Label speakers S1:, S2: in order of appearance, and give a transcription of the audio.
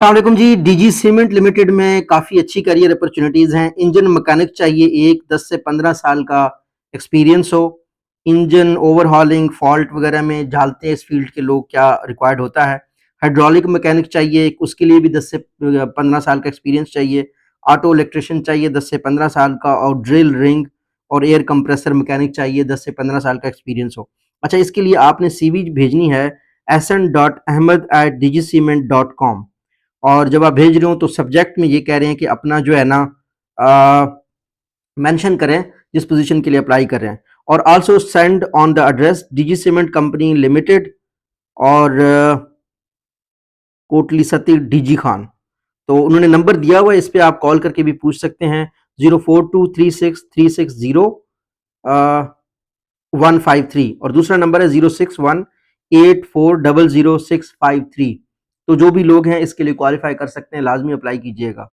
S1: अस्सलामुअलैकुम जी। DG cement limited में काफ़ी अच्छी करियर अपॉर्चुनिटीज़ हैं। इंजन मैकेनिक चाहिए, एक 10 से 15 साल का एक्सपीरियंस हो। इंजन ओवरहॉलिंग, फॉल्ट वगैरह में जानते हैं इस फील्ड के लोग क्या रिक्वायर्ड होता है। हाइड्रोलिक मैकेनिक चाहिए, उसके लिए भी 10 से 15 साल का एक्सपीरियंस चाहिए। ऑटो इलेक्ट्रिशियन चाहिए 10 से 15 साल का, और ड्रिल, रिंग और एयर कंप्रेसर मैकेनिक चाहिए 10 से 15 साल का एक्सपीरियंस हो। अच्छा, इसके लिए आपने सीवी भेजनी है sn.ahmed@dgcement.com। और जब आप भेज रहे हो तो सब्जेक्ट में ये कह रहे हैं कि अपना जो है ना मेंशन करें जिस पोजीशन के लिए अप्लाई कर रहे हैं, और also send on the address DG cement company limited और कोटली सती डीजी खान। तो उन्होंने नंबर दिया हुआ है, इस पे आप कॉल करके भी पूछ सकते हैं। 04236360 153, और दूसरा नंबर है 06184000653। तो जो भी लोग हैं इसके लिए क्वालिफाई कर सकते हैं, लाजमी अप्लाई कीजिएगा।